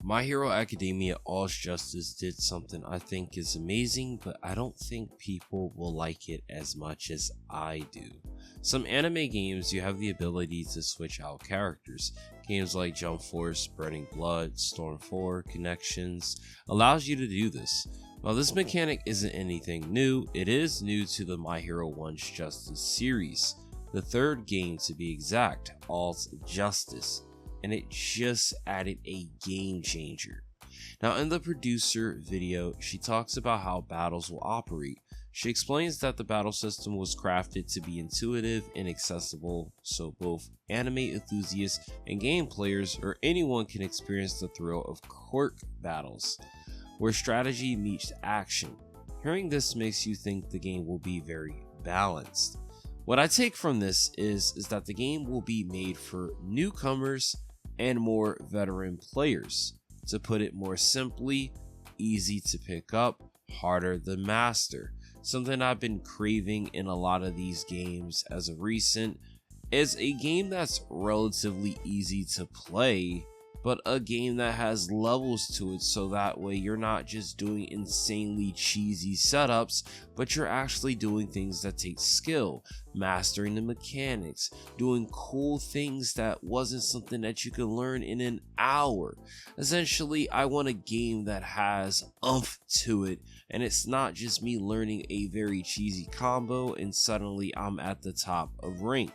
My Hero Academia All's Justice did something I think is amazing, but I don't think people will like it as much as I do. Some anime games, you have the ability to switch out characters. Games like Jump Force, Burning Blood, Storm 4, Connections allows you to do this. While this mechanic isn't anything new, it is new to the My Hero One's Justice series, the third game to be exact, All's Justice, and it just added a game changer. Now in the producer video, she talks about how battles will operate. She explains that the battle system was crafted to be intuitive and accessible, so both anime enthusiasts and game players or anyone can experience the thrill of quirk battles, where strategy meets action. Hearing this makes you think the game will be very balanced. What I take from this is that the game will be made for newcomers and more veteran players. To put it more simply, easy to pick up, harder to master. Something I've been craving in a lot of these games as of recent is a game that's relatively easy to play, but a game that has levels to it, so that way you're not just doing insanely cheesy setups, but you're actually doing things that take skill, mastering the mechanics, doing cool things that wasn't something that you could learn in an hour. Essentially, I want a game that has oomph to it, and it's not just me learning a very cheesy combo and suddenly I'm at the top of rank.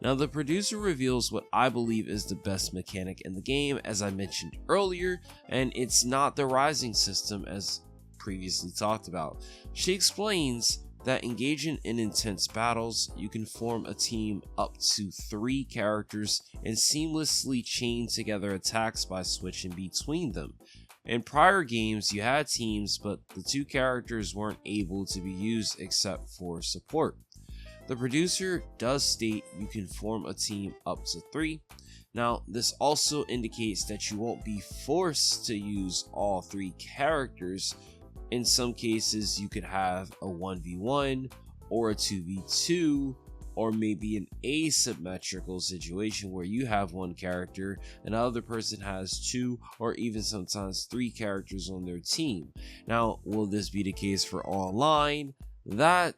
Now the producer reveals what I believe is the best mechanic in the game, as I mentioned earlier, and it's not the rising system as previously talked about. She explains that engaging in intense battles, you can form a team up to 3 characters and seamlessly chain together attacks by switching between them. In prior games, you had teams, but the 2 characters weren't able to be used except for support. The producer does state you can form a team up to 3. Now, this also indicates that you won't be forced to use all 3 characters. In some cases, you could have a 1v1 or a 2v2, or maybe an asymmetrical situation where you have 1 character and the other person has 2 or even sometimes 3 characters on their team. Now, will this be the case for online? That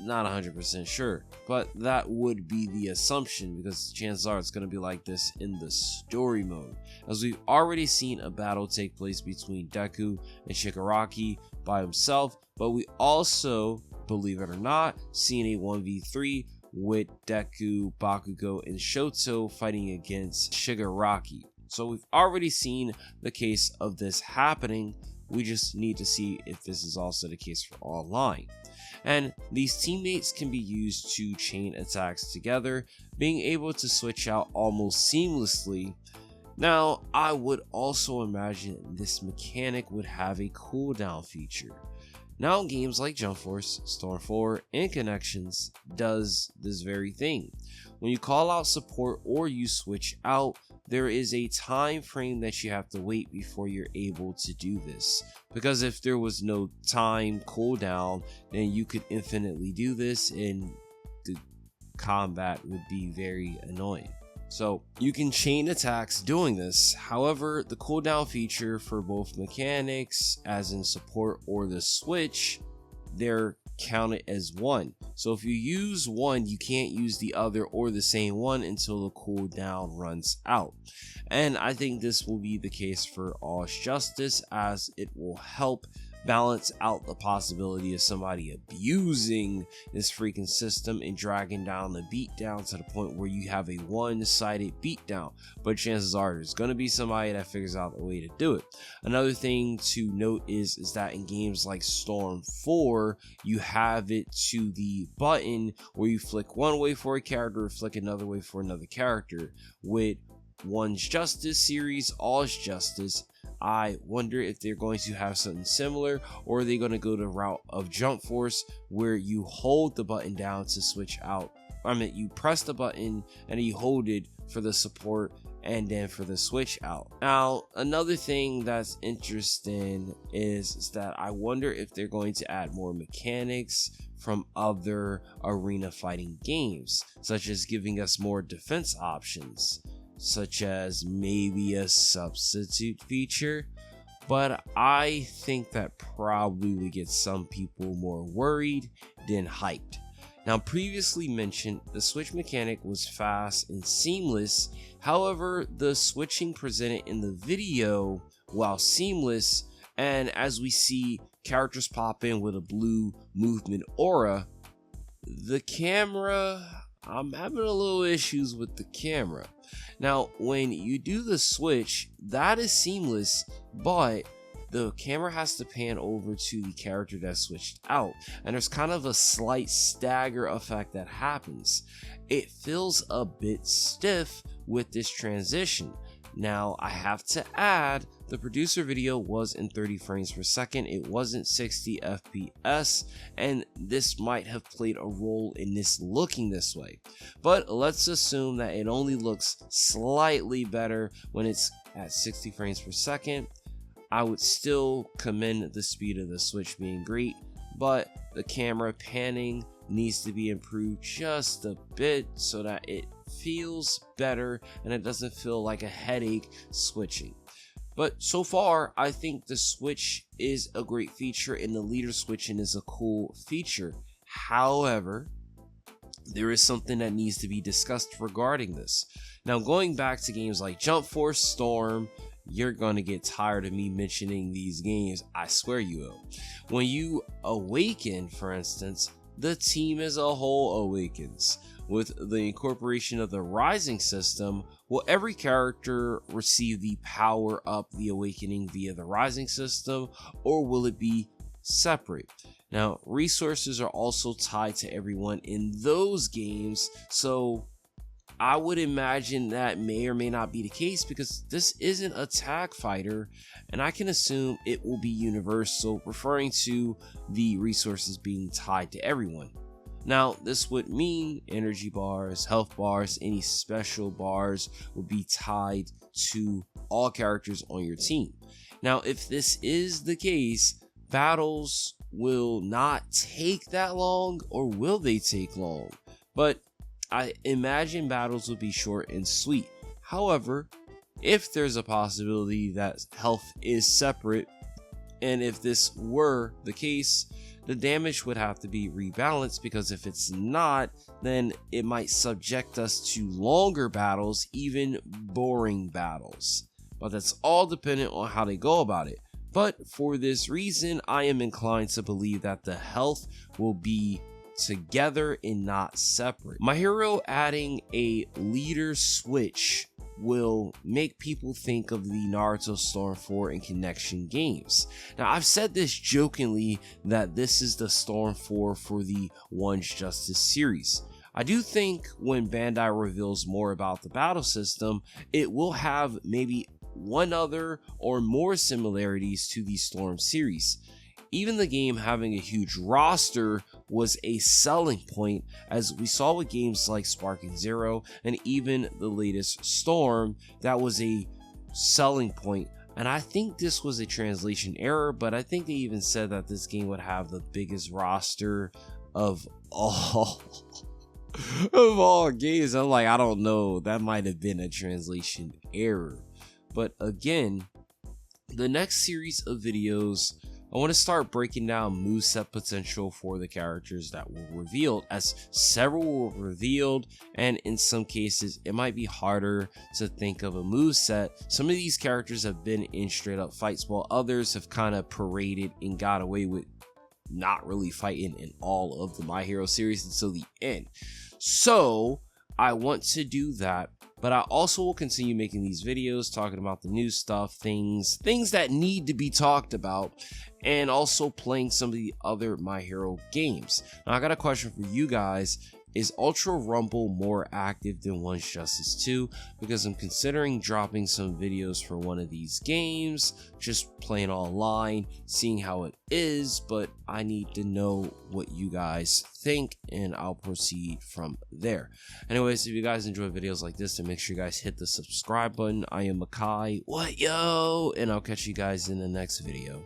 not 100% sure, but that would be the assumption, because chances are it's going to be like this in the story mode, as we've already seen a battle take place between Deku and Shigaraki by himself, but we also, believe it or not, seen a 1v3 with Deku, Bakugo, and Shoto fighting against Shigaraki. So we've already seen the case of this happening. We just need to see if this is also the case for online. And these teammates can be used to chain attacks together, being able to switch out almost seamlessly. Now, I would also imagine this mechanic would have a cooldown feature. Now, games like Jump Force, Storm 4, and Connections does this very thing. When you call out support or you switch out, there is a time frame that you have to wait before you're able to do this. Because if there was no time cooldown, then you could infinitely do this and the combat would be very annoying. So you can chain attacks doing this. However, the cooldown feature for both mechanics, as in support or the switch, they're counted as 1. So if you use one, you can't use the other or the same one until the cooldown runs out. And I think this will be the case for All's Justice, as it will help balance out the possibility of somebody abusing this freaking system and dragging down the beatdown to the point where you have a one-sided beatdown. But chances are there's going to be somebody that figures out a way to do it. Another thing to note is that in games like Storm 4, you have it to the button where you flick one way for a character, flick another way for another character. With One's Justice series, All's Justice, I wonder if they're going to have something similar, or are they going to go the route of Jump Force where you hold the button down to switch out. I mean, you press the button and you hold it for the support and then for the switch out. Now, another thing that's interesting is that I wonder if they're going to add more mechanics from other arena fighting games, such as giving us more defense options. such as maybe a substitute feature, but I think that probably would get some people more worried than hyped. Now, previously mentioned, the switch mechanic was fast and seamless. However, the switching presented in the video, while seamless, and as we see characters pop in with a blue movement aura, the camera, I'm having a little issues with the camera. Now, when you do the switch, that is seamless, but the camera has to pan over to the character that switched out, and there's kind of a slight stagger effect that happens. It feels a bit stiff with this transition. Now, I have to add, the producer video was in 30 frames per second, it wasn't 60 FPS, and this might have played a role in this looking this way. But let's assume that it only looks slightly better when it's at 60 frames per second. I would still commend the speed of the switch being great, but the camera panning needs to be improved just a bit so that it feels better and it doesn't feel like a headache switching. But so far, I think the switch is a great feature and the leader switching is a cool feature. However, there is something that needs to be discussed regarding this. Now, going back to games like Jump Force, Storm, you're gonna get tired of me mentioning these games, I swear you will. When you awaken, for instance, the team as a whole awakens. With the incorporation of the rising system, will every character receive the power up the awakening via the rising system, or will it be separate? Now, resources are also tied to everyone in those games, so I would imagine that may or may not be the case because this isn't a tag fighter, and I can assume it will be universal, referring to the resources being tied to everyone. Now, this would mean energy bars, health bars, any special bars would be tied to all characters on your team. Now, if this is the case, battles will not take that long, or will they take long? But I imagine battles will be short and sweet. However, if there's a possibility that health is separate, and if this were the case, the damage would have to be rebalanced, because if it's not, then it might subject us to longer battles, even boring battles. But that's all dependent on how they go about it. But for this reason, I am inclined to believe that the health will be together and not separate. My Hero adding a leader switch will make people think of the Naruto Storm 4 and Connection games. Now, I've said this jokingly that this is the Storm 4 for the One's Justice series. I do think when Bandai reveals more about the battle system, it will have maybe one other or more similarities to the Storm series. Even the game having a huge roster was a selling point, as we saw with games like Sparking Zero and even the latest Storm. That was a selling point, and I think this was a translation error, but I think they even said that this game would have the biggest roster of all of all games. I'm like, I don't know, that might have been a translation error. But again, the next series of videos, I want to start breaking down moveset potential for the characters that were revealed, as several were revealed, and in some cases it might be harder to think of a moveset. Some of these characters have been in straight up fights, while others have kind of paraded and got away with not really fighting in all of the My Hero series until the end. So I want to do that, but I also will continue making these videos talking about the new stuff, things that need to be talked about, and also playing some of the other My Hero games. Now, I got a question for you guys. Is Ultra Rumble more active than One's Justice 2? Because I'm considering dropping some videos for one of these games, just playing online, seeing how it is, but I need to know what you guys think, and I'll proceed from there. Anyways, if you guys enjoy videos like this, then make sure you guys hit the subscribe button. I am Makai, what yo? And I'll catch you guys in the next video.